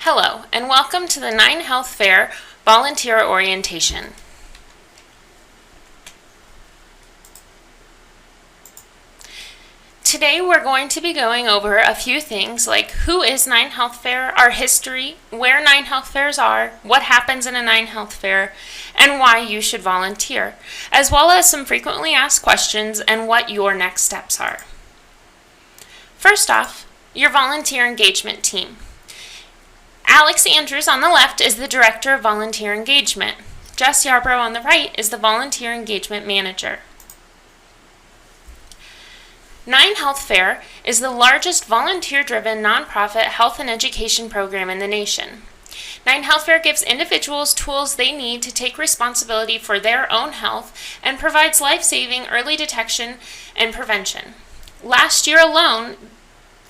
Hello, and welcome to the 9 Health Fair Volunteer Orientation. Today we're going to be going over a few things like who is 9 Health Fair, our history, where 9 Health Fairs are, what happens in a 9 Health Fair, and why you should volunteer, as well as some frequently asked questions and what your next steps are. First off, your volunteer engagement team. Alex Andrews on the left is the Director of Volunteer Engagement. Jess Yarbrough on the right is the Volunteer Engagement Manager. 9 Health Fair is the largest volunteer-driven nonprofit health and education program in the nation. 9 Health Fair gives individuals tools they need to take responsibility for their own health and provides life-saving early detection and prevention. Last year alone,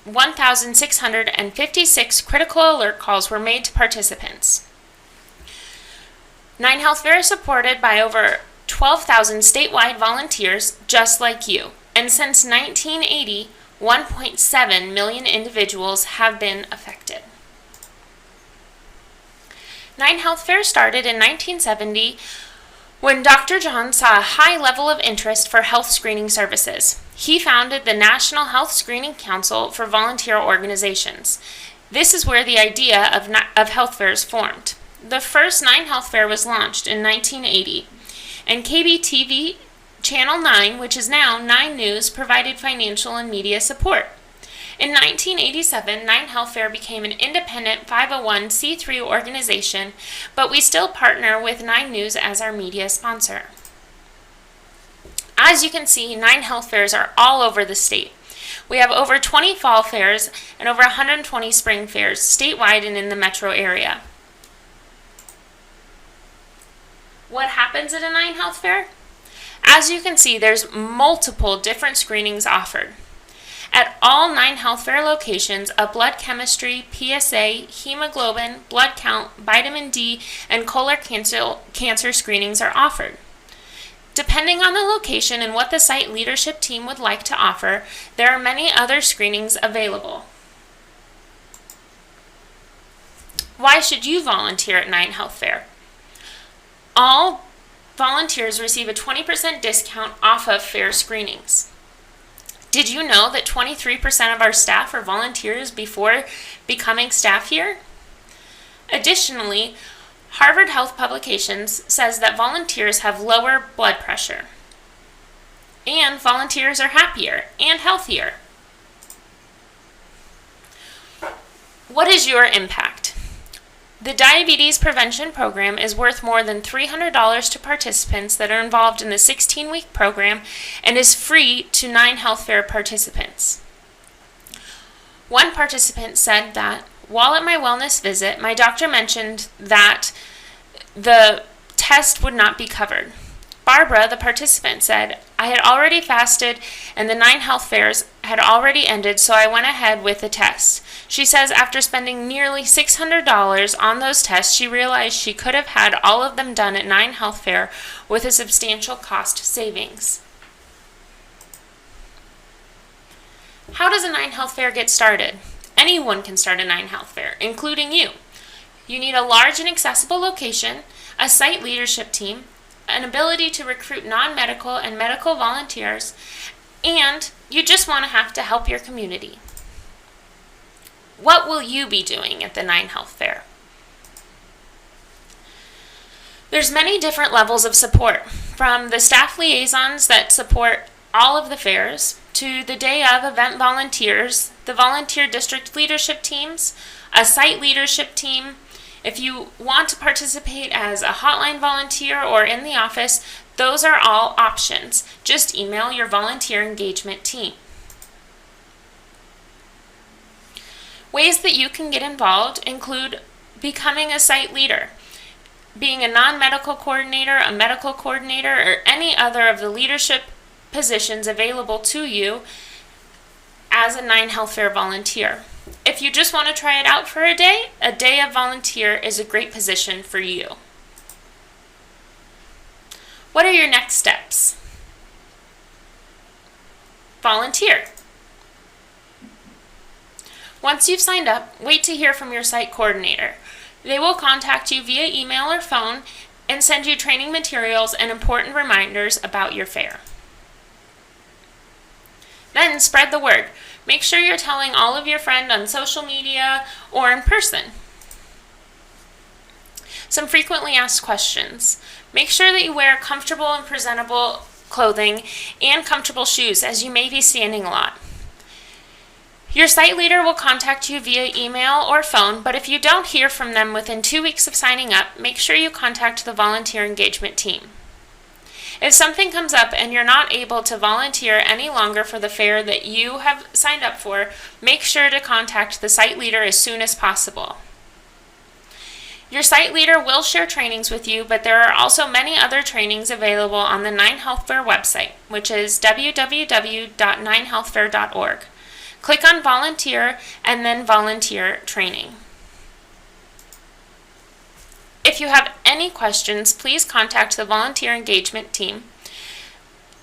1,656 critical alert calls were made to participants. 9 Health Fair is supported by over 12,000 statewide volunteers just like you, and since 1980, 1.7 million individuals have been affected. 9 Health Fair started in 1970 when Dr. John saw a high level of interest for health screening services. He founded the National Health Screening Council for volunteer organizations. This is where the idea of health fairs formed. The first 9 Health Fair was launched in 1980, and KBTV Channel 9, which is now 9 News, provided financial and media support. In 1987, 9 Health Fair became an independent 501c3 organization, but we still partner with 9 News as our media sponsor. As you can see, 9 Health Fairs are all over the state. We have over 20 fall fairs and over 120 spring fairs statewide and in the metro area. What happens at a 9 Health Fair? As you can see, there's multiple different screenings offered. At all 9 Health Fair locations, a blood chemistry, PSA, hemoglobin, blood count, vitamin D, and colon cancer screenings are offered. Depending on the location and what the site leadership team would like to offer, there are many other screenings available. Why should you volunteer at 9 Health Fair? All volunteers receive a 20% discount off of fair screenings. Did you know that 23% of our staff are volunteers before becoming staff here? Additionally, Harvard Health Publications says that volunteers have lower blood pressure, and volunteers are happier and healthier. What is your impact? The Diabetes Prevention Program is worth more than $300 to participants that are involved in the 16-week program and is free to 9 Health Fair participants. One participant said that, while at my wellness visit, my doctor mentioned that the test would not be covered. Barbara, the participant, said, I had already fasted and the 9 Health Fairs had already ended, so I went ahead with the test. She says after spending nearly $600 on those tests, she realized she could have had all of them done at 9 Health Fair with a substantial cost savings. How does a 9 Health Fair get started? Anyone can start a 9 Health Fair, including you. You need a large and accessible location, a site leadership team, an ability to recruit non-medical and medical volunteers, and you just want to have to help your community. What will you be doing at the 9 Health Fair? There's many different levels of support, from the staff liaisons that support all of the fairs, to the day of event volunteers, the volunteer district leadership teams, a site leadership team. If you want to participate as a hotline volunteer or in the office, those are all options. Just email your volunteer engagement team. Ways that you can get involved include becoming a site leader, being a non-medical coordinator, a medical coordinator, or any other of the leadership positions available to you as a 9 Health Fair volunteer. If you just want to try it out for a day of volunteer is a great position for you. What are your next steps? Volunteer. Once you've signed up, wait to hear from your site coordinator. They will contact you via email or phone and send you training materials and important reminders about your fair. Then spread the word. Make sure you're telling all of your friends on social media or in person. Some frequently asked questions. Make sure that you wear comfortable and presentable clothing and comfortable shoes, as you may be standing a lot. Your site leader will contact you via email or phone, but if you don't hear from them within 2 weeks of signing up, make sure you contact the volunteer engagement team. If something comes up and you're not able to volunteer any longer for the fair that you have signed up for, make sure to contact the site leader as soon as possible. Your site leader will share trainings with you, but there are also many other trainings available on the 9 Health Fair website, which is www.9healthfair.org. Click on Volunteer and then Volunteer Training. If you have any questions, please contact the volunteer engagement team,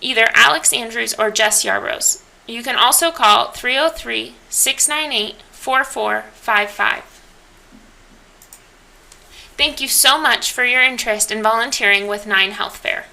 either Alex Andrews or Jess Yarbrough. You can also call 303-698-4455. Thank you so much for your interest in volunteering with 9 Health Fair.